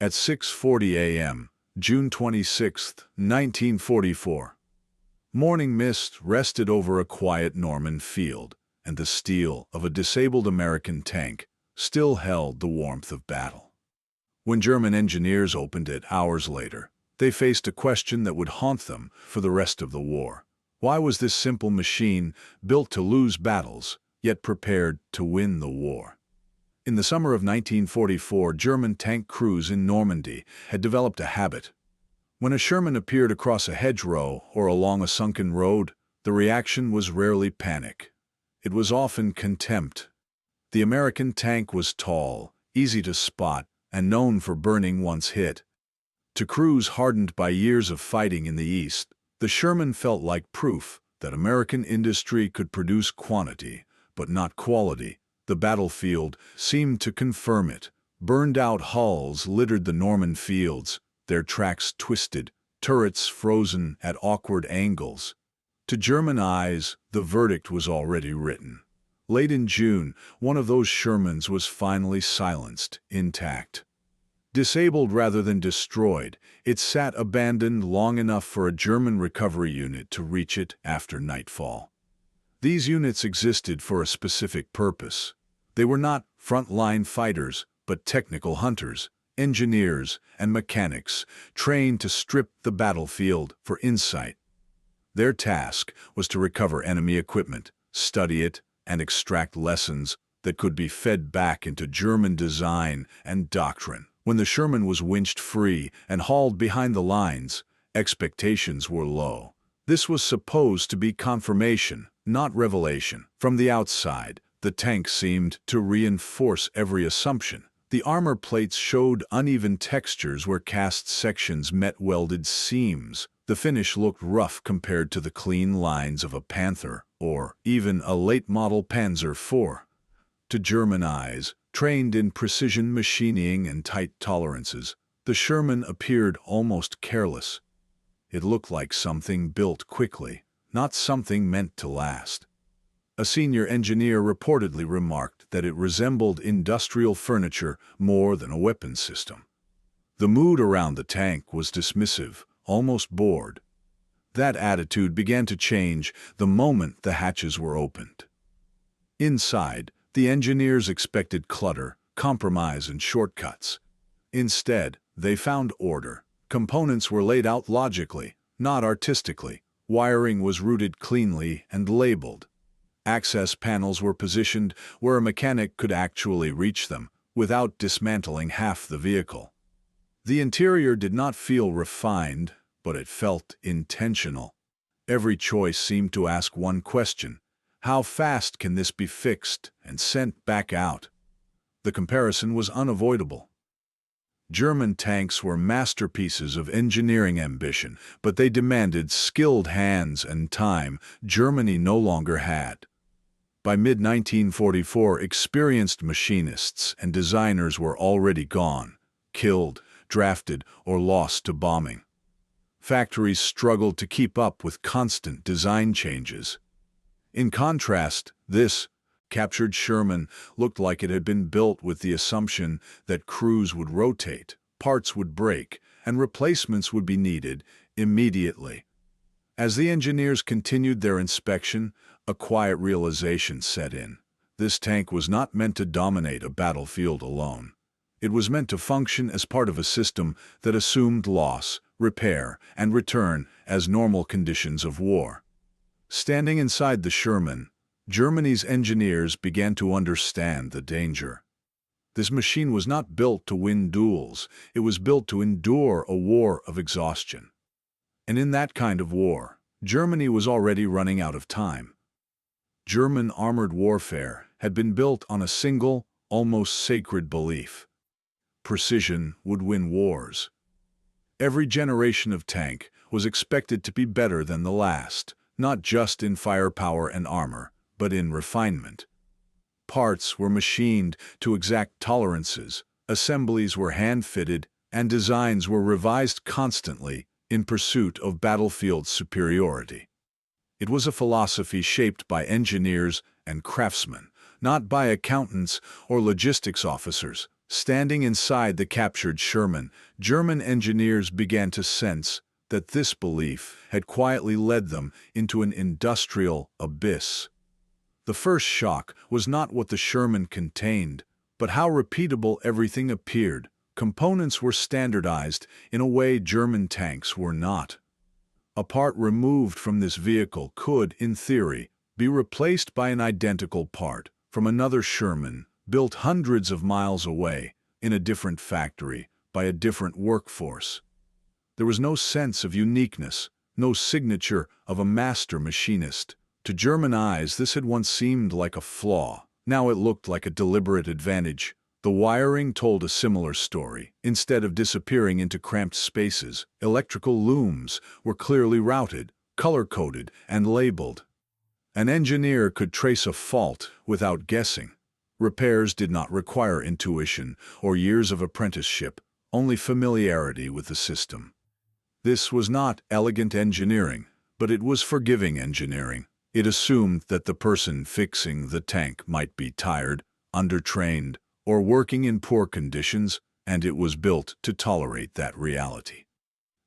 At 6:40 a.m., June 26, 1944, morning mist rested over a quiet Norman field, and the steel of a disabled American tank still held the warmth of battle. When German engineers opened it hours later, they faced a question that would haunt them for the rest of the war. Why was this simple machine, built to lose battles, yet prepared to win the war? In the summer of 1944, German tank crews in Normandy had developed a habit. When a Sherman appeared across a hedgerow or along a sunken road, the reaction was rarely panic. It was often contempt. The American tank was tall, easy to spot, and known for burning once hit. To crews hardened by years of fighting in the East, the Sherman felt like proof that American industry could produce quantity, but not quality. The battlefield seemed to confirm it. Burned-out hulls littered the Norman fields, their tracks twisted, turrets frozen at awkward angles. To German eyes, the verdict was already written. Late in June, one of those Shermans was finally silenced, intact. Disabled rather than destroyed, it sat abandoned long enough for a German recovery unit to reach it after nightfall. These units existed for a specific purpose. They were not front-line fighters, but technical hunters, engineers, and mechanics trained to strip the battlefield for insight. Their task was to recover enemy equipment, study it, and extract lessons that could be fed back into German design and doctrine. When the Sherman was winched free and hauled behind the lines, expectations were low. This was supposed to be confirmation, not revelation. From the outside, the tank seemed to reinforce every assumption. The armor plates showed uneven textures where cast sections met welded seams. The finish looked rough compared to the clean lines of a Panther or even a late-model Panzer IV. To German eyes, trained in precision machining and tight tolerances, the Sherman appeared almost careless. It looked like something built quickly, not something meant to last. A senior engineer reportedly remarked that it resembled industrial furniture more than a weapons system. The mood around the tank was dismissive, almost bored. That attitude began to change the moment the hatches were opened. Inside, the engineers expected clutter, compromise, and shortcuts. Instead, they found order. Components were laid out logically, not artistically. Wiring was routed cleanly and labeled. Access panels were positioned where a mechanic could actually reach them, without dismantling half the vehicle. The interior did not feel refined, but it felt intentional. Every choice seemed to ask one question: how fast can this be fixed and sent back out? The comparison was unavoidable. German tanks were masterpieces of engineering ambition, but they demanded skilled hands and time Germany no longer had. By mid-1944, experienced machinists and designers were already gone, killed, drafted, or lost to bombing. Factories struggled to keep up with constant design changes. In contrast, this captured Sherman looked like it had been built with the assumption that crews would rotate, parts would break, and replacements would be needed immediately. As the engineers continued their inspection, a quiet realization set in. This tank was not meant to dominate a battlefield alone. It was meant to function as part of a system that assumed loss, repair, and return as normal conditions of war. Standing inside the Sherman, Germany's engineers began to understand the danger. This machine was not built to win duels. It was built to endure a war of exhaustion. And in that kind of war, Germany was already running out of time. German armored warfare had been built on a single, almost sacred belief: precision would win wars. Every generation of tank was expected to be better than the last, not just in firepower and armor, but in refinement. Parts were machined to exact tolerances, assemblies were hand-fitted, and designs were revised constantly in pursuit of battlefield superiority. It was a philosophy shaped by engineers and craftsmen, not by accountants or logistics officers. Standing inside the captured Sherman, German engineers began to sense that this belief had quietly led them into an industrial abyss. The first shock was not what the Sherman contained, but how repeatable everything appeared. Components were standardized in a way German tanks were not. A part removed from this vehicle could, in theory, be replaced by an identical part from another Sherman, built hundreds of miles away, in a different factory, by a different workforce. There was no sense of uniqueness, no signature of a master machinist. To German eyes, this had once seemed like a flaw. Now it looked like a deliberate advantage. The wiring told a similar story. Instead of disappearing into cramped spaces, electrical looms were clearly routed, color-coded, and labeled. An engineer could trace a fault without guessing. Repairs did not require intuition or years of apprenticeship, only familiarity with the system. This was not elegant engineering, but it was forgiving engineering. It assumed that the person fixing the tank might be tired, undertrained, or working in poor conditions, and it was built to tolerate that reality.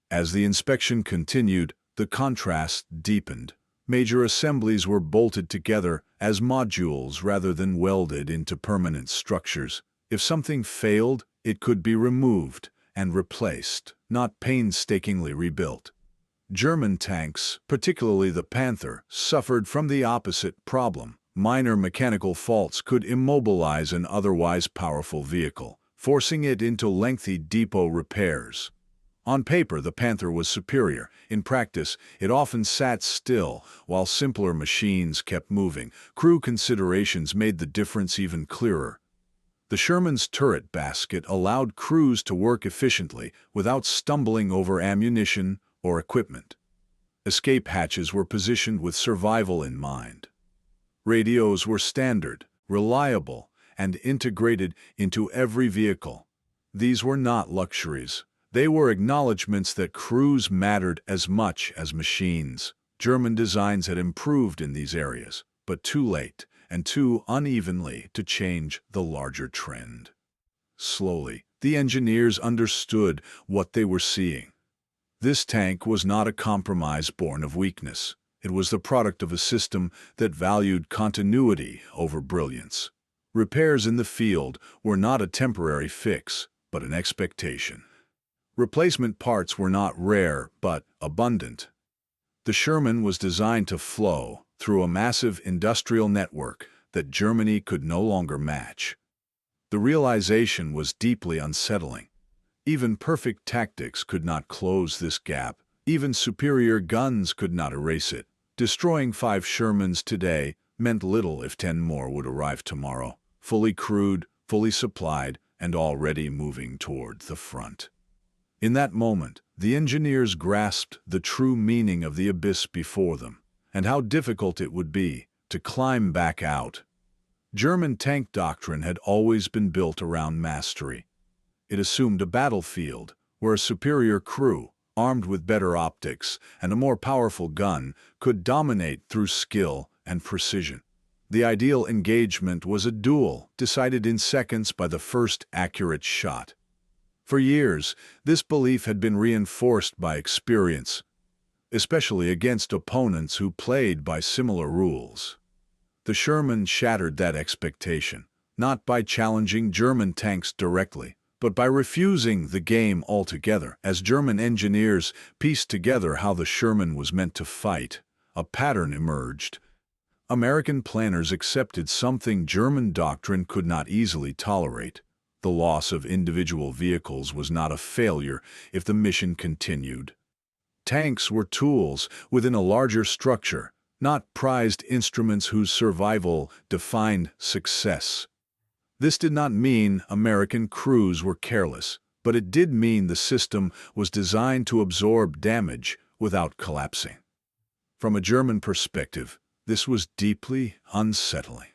As the inspection continued, the contrast deepened. Major assemblies were bolted together as modules rather than welded into permanent structures. If something failed, it could be removed and replaced, not painstakingly rebuilt. German tanks, particularly the Panther, suffered from the opposite problem. Minor mechanical faults could immobilize an otherwise powerful vehicle, forcing it into lengthy depot repairs. On paper, the Panther was superior. In practice, it often sat still while simpler machines kept moving. Crew considerations made the difference even clearer. The Sherman's turret basket allowed crews to work efficiently without stumbling over ammunition or equipment. Escape hatches were positioned with survival in mind. Radios were standard, reliable, and integrated into every vehicle. These were not luxuries. They were acknowledgments that crews mattered as much as machines. German designs had improved in these areas, but too late and too unevenly to change the larger trend. Slowly, the engineers understood what they were seeing. This tank was not a compromise born of weakness. It was the product of a system that valued continuity over brilliance. Repairs in the field were not a temporary fix, but an expectation. Replacement parts were not rare, but abundant. The Sherman was designed to flow through a massive industrial network that Germany could no longer match. The realization was deeply unsettling. Even perfect tactics could not close this gap. Even superior guns could not erase it. Destroying 5 Shermans today meant little if 10 more would arrive tomorrow, fully crewed, fully supplied, and already moving toward the front. In that moment, the engineers grasped the true meaning of the abyss before them, and how difficult it would be to climb back out. German tank doctrine had always been built around mastery. It assumed a battlefield where a superior crew, armed with better optics and a more powerful gun, could dominate through skill and precision. The ideal engagement was a duel decided in seconds by the first accurate shot. For years, this belief had been reinforced by experience, especially against opponents who played by similar rules. The Sherman shattered that expectation, not by challenging German tanks directly, but by refusing the game altogether. As German engineers pieced together how the Sherman was meant to fight, a pattern emerged. American planners accepted something German doctrine could not easily tolerate. The loss of individual vehicles was not a failure if the mission continued. Tanks were tools within a larger structure, not prized instruments whose survival defined success. This did not mean American crews were careless, but it did mean the system was designed to absorb damage without collapsing. From a German perspective, this was deeply unsettling.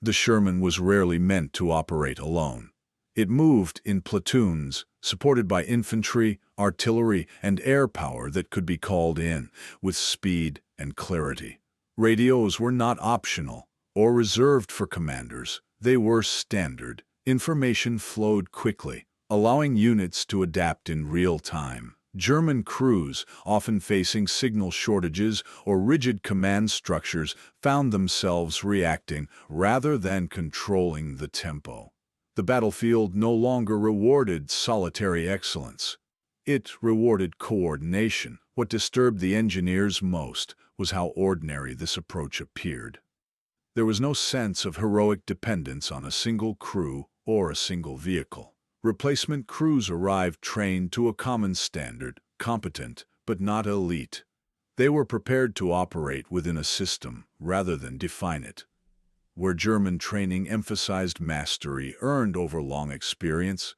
The Sherman was rarely meant to operate alone. It moved in platoons, supported by infantry, artillery, and air power that could be called in with speed and clarity. Radios were not optional or reserved for commanders. They were standard. Information flowed quickly, allowing units to adapt in real time. German crews, often facing signal shortages or rigid command structures, found themselves reacting rather than controlling the tempo. The battlefield no longer rewarded solitary excellence. It rewarded coordination. What disturbed the engineers most was how ordinary this approach appeared. There was no sense of heroic dependence on a single crew or a single vehicle. Replacement crews arrived trained to a common standard, competent but not elite. They were prepared to operate within a system rather than define it. Where German training emphasized mastery earned over long experience,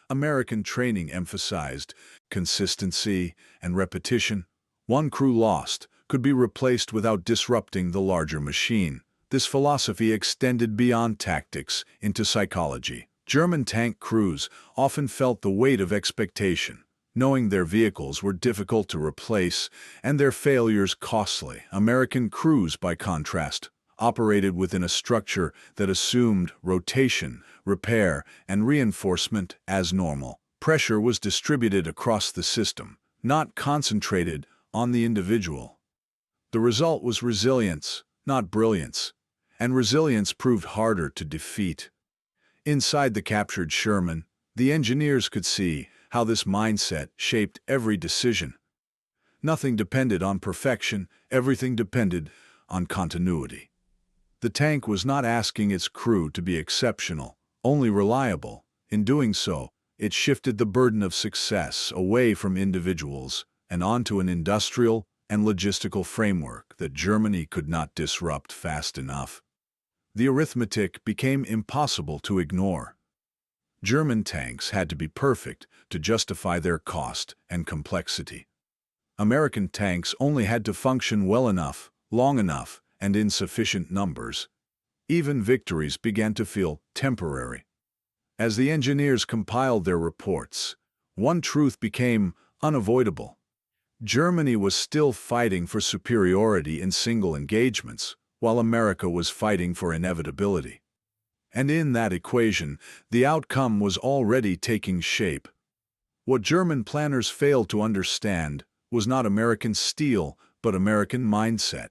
American training emphasized consistency and repetition. One crew lost could be replaced without disrupting the larger machine. This philosophy extended beyond tactics into psychology. German tank crews often felt the weight of expectation, knowing their vehicles were difficult to replace and their failures costly. American crews, by contrast, operated within a structure that assumed rotation, repair, and reinforcement as normal. Pressure was distributed across the system, not concentrated on the individual. The result was resilience, not brilliance, and resilience proved harder to defeat. Inside the captured Sherman, the engineers could see how this mindset shaped every decision. Nothing depended on perfection, everything depended on continuity. The tank was not asking its crew to be exceptional, only reliable. In doing so, it shifted the burden of success away from individuals and onto an industrial and logistical framework that Germany could not disrupt fast enough. The arithmetic became impossible to ignore. German tanks had to be perfect to justify their cost and complexity. American tanks only had to function well enough, long enough, and in sufficient numbers. Even victories began to feel temporary. As the engineers compiled their reports, one truth became unavoidable. Germany was still fighting for superiority in single engagements, while America was fighting for inevitability. And in that equation, the outcome was already taking shape. What German planners failed to understand was not American steel, but American mindset.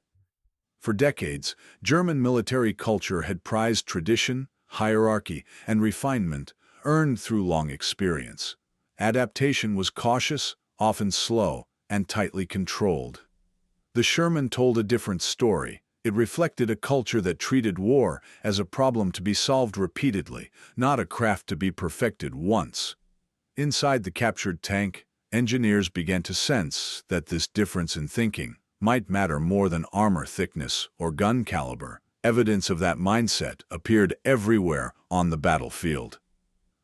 For decades, German military culture had prized tradition, hierarchy, and refinement, earned through long experience. Adaptation was cautious, often slow, and tightly controlled. The Sherman told a different story. It reflected a culture that treated war as a problem to be solved repeatedly, not a craft to be perfected once. Inside the captured tank, engineers began to sense that this difference in thinking might matter more than armor thickness or gun caliber. Evidence of that mindset appeared everywhere on the battlefield.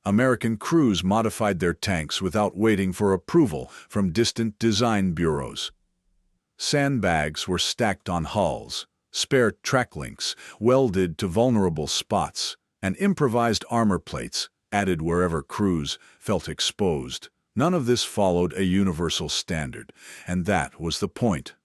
American crews modified their tanks without waiting for approval from distant design bureaus. Sandbags were stacked on hulls, spare track links welded to vulnerable spots, and improvised armor plates added wherever crews felt exposed. None of this followed a universal standard, and that was the point.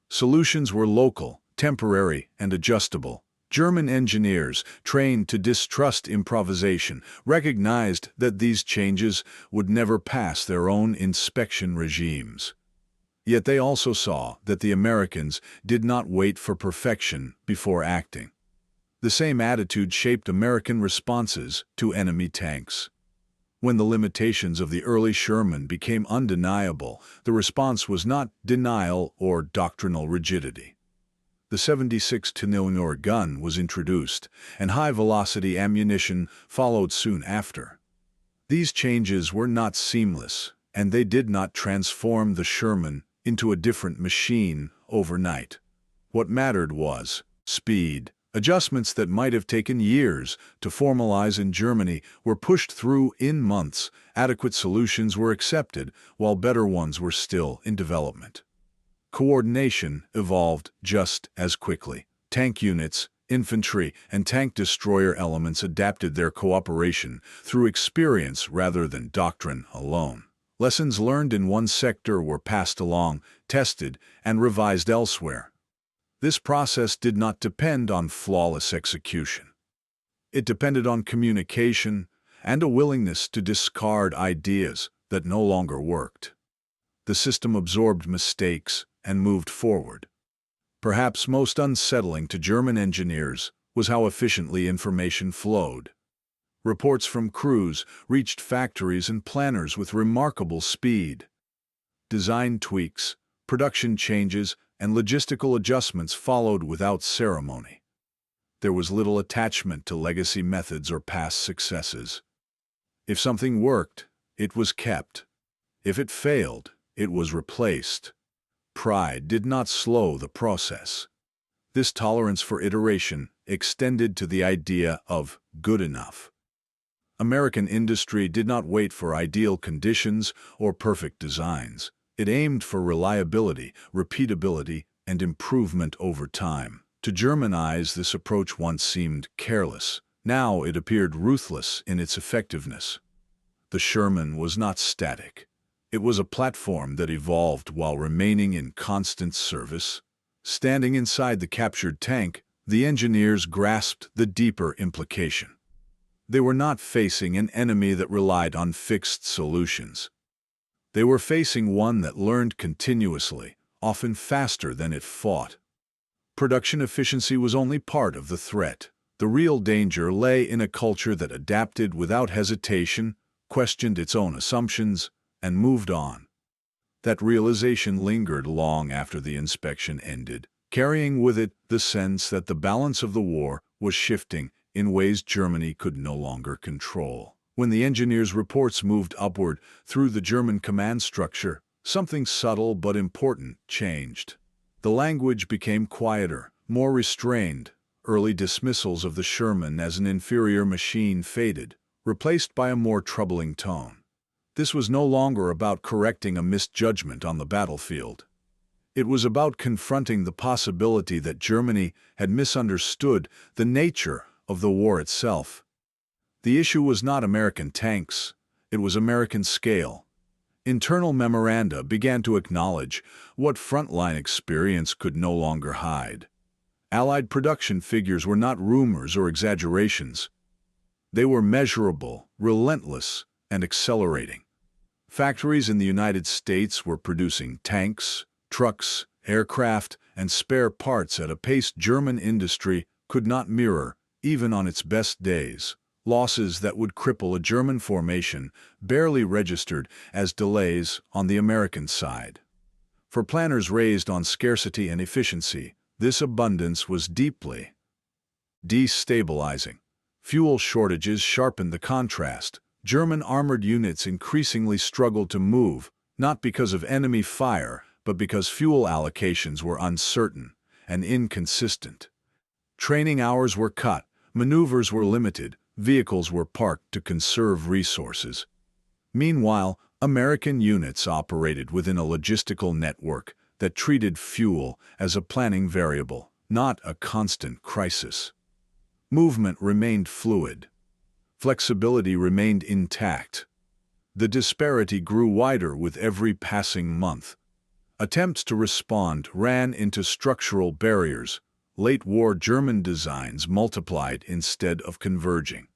Solutions were local, temporary, and adjustable. German engineers, trained to distrust improvisation, recognized that these changes would never pass their own inspection regimes. Yet they also saw that the Americans did not wait for perfection before acting. The same attitude shaped American responses to enemy tanks. When the limitations of the early Sherman became undeniable, the response was not denial or doctrinal rigidity. The 76-mm gun was introduced, and high-velocity ammunition followed soon after. These changes were not seamless, and they did not transform the Sherman into a different machine overnight. What mattered was speed. Adjustments that might have taken years to formalize in Germany were pushed through in months. Adequate solutions were accepted, while better ones were still in development. Coordination evolved just as quickly. Tank units, infantry, and tank destroyer elements adapted their cooperation through experience rather than doctrine alone. Lessons learned in one sector were passed along, tested, and revised elsewhere. This process did not depend on flawless execution. It depended on communication and a willingness to discard ideas that no longer worked. The system absorbed mistakes and moved forward. Perhaps most unsettling to German engineers was how efficiently information flowed. Reports from crews reached factories and planners with remarkable speed. Design tweaks, production changes, and logistical adjustments followed without ceremony. There was little attachment to legacy methods or past successes. If something worked, it was kept. If it failed, it was replaced. Pride did not slow the process. This tolerance for iteration extended to the idea of good enough. American industry did not wait for ideal conditions or perfect designs. It aimed for reliability, repeatability, and improvement over time. To German eyes, this approach once seemed careless. Now it appeared ruthless in its effectiveness. The Sherman was not static. It was a platform that evolved while remaining in constant service. Standing inside the captured tank, the engineers grasped the deeper implication. They were not facing an enemy that relied on fixed solutions. They were facing one that learned continuously, often faster than it fought. Production efficiency was only part of the threat. The real danger lay in a culture that adapted without hesitation, questioned its own assumptions, and moved on. That realization lingered long after the inspection ended, carrying with it the sense that the balance of the war was shifting in ways Germany could no longer control. When the engineers' reports moved upward through the German command structure, something subtle but important changed. The language became quieter, more restrained. Early dismissals of the Sherman as an inferior machine faded, replaced by a more troubling tone. This was no longer about correcting a misjudgment on the battlefield. It was about confronting the possibility that Germany had misunderstood the nature of the war itself. The issue was not American tanks, it was American scale. Internal memoranda began to acknowledge what frontline experience could no longer hide. Allied production figures were not rumors or exaggerations. They were measurable, relentless, and accelerating. Factories in the United States were producing tanks, trucks, aircraft, and spare parts at a pace German industry could not mirror, even on its best days. Losses that would cripple a German formation barely registered as delays on the American side. For planners raised on scarcity and efficiency, this abundance was deeply destabilizing. Fuel shortages sharpened the contrast. German armored units increasingly struggled to move, not because of enemy fire, but because fuel allocations were uncertain and inconsistent. Training hours were cut, maneuvers were limited, vehicles were parked to conserve resources. Meanwhile, American units operated within a logistical network that treated fuel as a planning variable, not a constant crisis. Movement remained fluid. Flexibility remained intact. The disparity grew wider with every passing month. Attempts to respond ran into structural barriers. Late-war German designs multiplied instead of converging.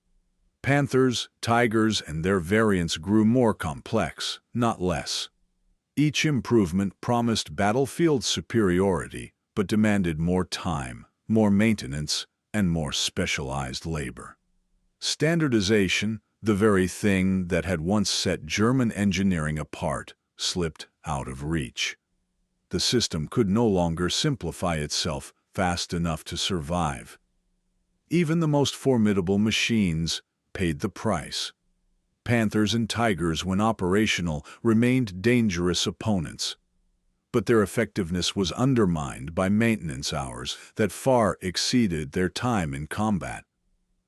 Panthers, Tigers, and their variants grew more complex, not less. Each improvement promised battlefield superiority, but demanded more time, more maintenance, and more specialized labor. Standardization, the very thing that had once set German engineering apart, slipped out of reach. The system could no longer simplify itself fast enough to survive. Even the most formidable machines paid the price. Panthers and Tigers, when operational, remained dangerous opponents. But their effectiveness was undermined by maintenance hours that far exceeded their time in combat.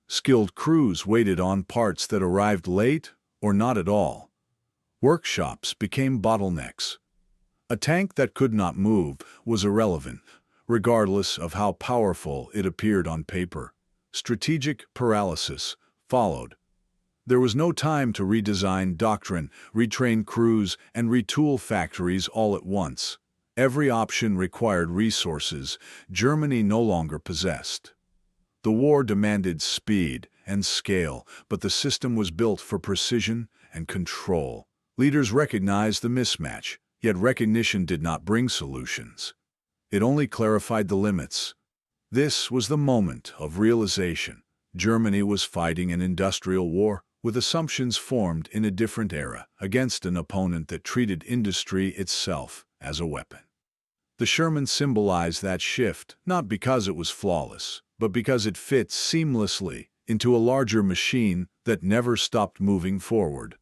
Skilled crews waited on parts that arrived late or not at all. Workshops became bottlenecks. A tank that could not move was irrelevant, regardless of how powerful it appeared on paper. Strategic paralysis followed. There was no time to redesign doctrine, retrain crews, and retool factories all at once. Every option required resources Germany no longer possessed. The war demanded speed, and scale, but the system was built for precision and control. Leaders recognized the mismatch, yet recognition did not bring solutions. It only clarified the limits. This was the moment of realization. Germany was fighting an industrial war with assumptions formed in a different era against an opponent that treated industry itself as a weapon. The Sherman symbolized that shift, not because it was flawless, but because it fit seamlessly into a larger machine that never stopped moving forward.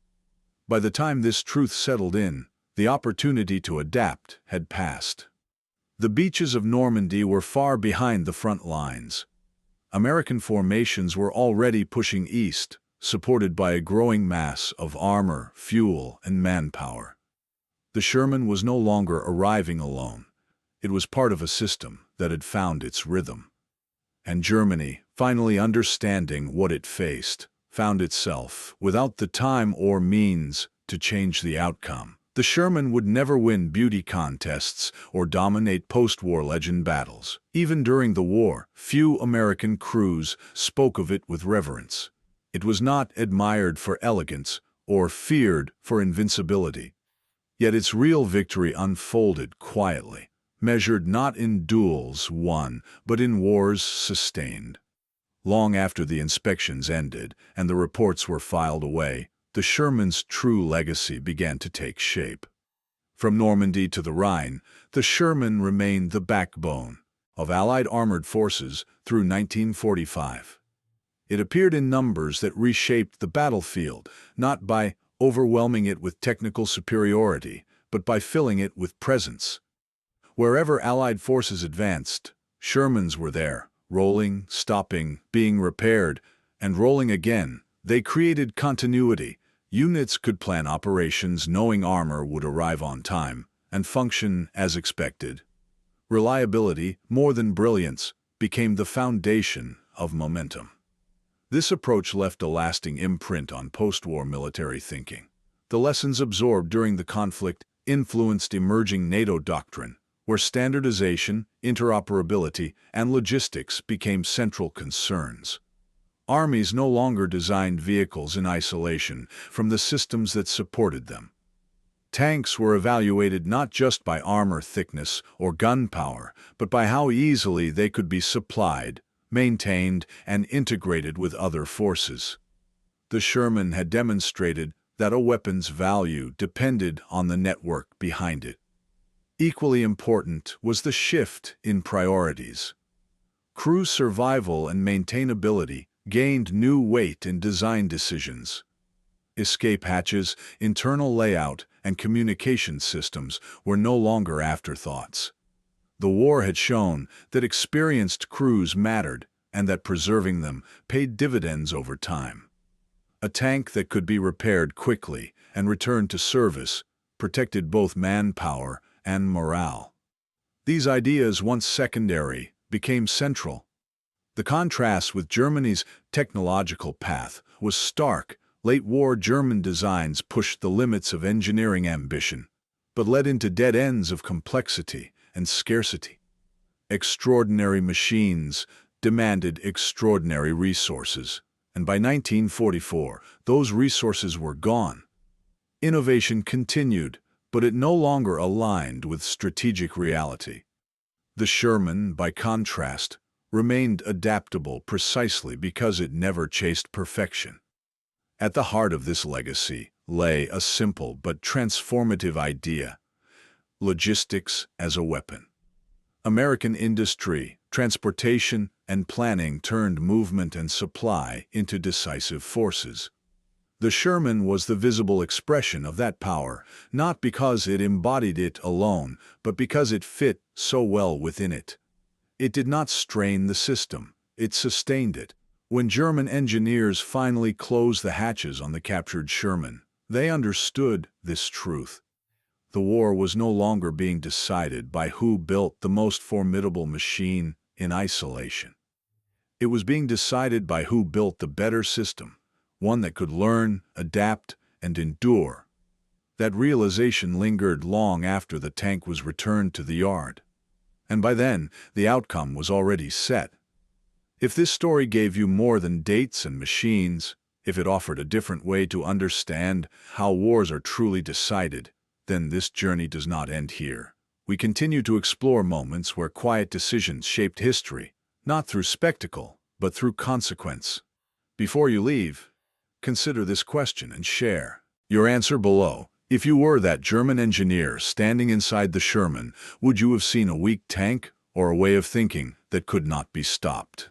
By the time this truth settled in, the opportunity to adapt had passed. The beaches of Normandy were far behind the front lines. American formations were already pushing east, supported by a growing mass of armor, fuel, and manpower. The Sherman was no longer arriving alone. It was part of a system that had found its rhythm. And Germany, finally understanding what it faced, found itself without the time or means to change the outcome. The Sherman would never win beauty contests or dominate post-war legend battles. Even during the war, few American crews spoke of it with reverence. It was not admired for elegance or feared for invincibility. Yet its real victory unfolded quietly, measured not in duels won, but in wars sustained. Long after the inspections ended and the reports were filed away, the Sherman's true legacy began to take shape. From Normandy to the Rhine, the Sherman remained the backbone of Allied armored forces through 1945. It appeared in numbers that reshaped the battlefield, not by overwhelming it with technical superiority, but by filling it with presence. Wherever Allied forces advanced, Shermans were there, rolling, stopping, being repaired, and rolling again. They created continuity. Units could plan operations knowing armor would arrive on time and function as expected. Reliability, more than brilliance, became the foundation of momentum. This approach left a lasting imprint on post-war military thinking. The lessons absorbed during the conflict influenced emerging NATO doctrine, where standardization, interoperability, and logistics became central concerns. Armies no longer designed vehicles in isolation from the systems that supported them. Tanks were evaluated not just by armor thickness or gunpowder, but by how easily they could be supplied, maintained, and integrated with other forces. The Sherman had demonstrated that a weapon's value depended on the network behind it. Equally important was the shift in priorities. Crew survival and maintainability gained new weight in design decisions. Escape hatches, internal layout, and communication systems were no longer afterthoughts. The war had shown that experienced crews mattered and that preserving them paid dividends over time. A tank that could be repaired quickly and returned to service protected both manpower and morale. These ideas, once secondary, became central. The contrast with Germany's technological path was stark. Late-war German designs pushed the limits of engineering ambition, but led into dead ends of complexity and scarcity. Extraordinary machines demanded extraordinary resources, and by 1944, those resources were gone. Innovation continued, but it no longer aligned with strategic reality. The Sherman, by contrast, remained adaptable precisely because it never chased perfection. At the heart of this legacy lay a simple but transformative idea: logistics as a weapon. American industry, transportation, and planning turned movement and supply into decisive forces. The Sherman was the visible expression of that power, not because it embodied it alone, but because it fit so well within it. It did not strain the system, it sustained it. When German engineers finally closed the hatches on the captured Sherman, they understood this truth. The war was no longer being decided by who built the most formidable machine in isolation. It was being decided by who built the better system, one that could learn, adapt, and endure. That realization lingered long after the tank was returned to the yard. And by then, the outcome was already set. If this story gave you more than dates and machines, if it offered a different way to understand how wars are truly decided, then this journey does not end here. We continue to explore moments where quiet decisions shaped history, not through spectacle, but through consequence. Before you leave, consider this question and share your answer below. If you were that German engineer standing inside the Sherman, would you have seen a weak tank or a way of thinking that could not be stopped?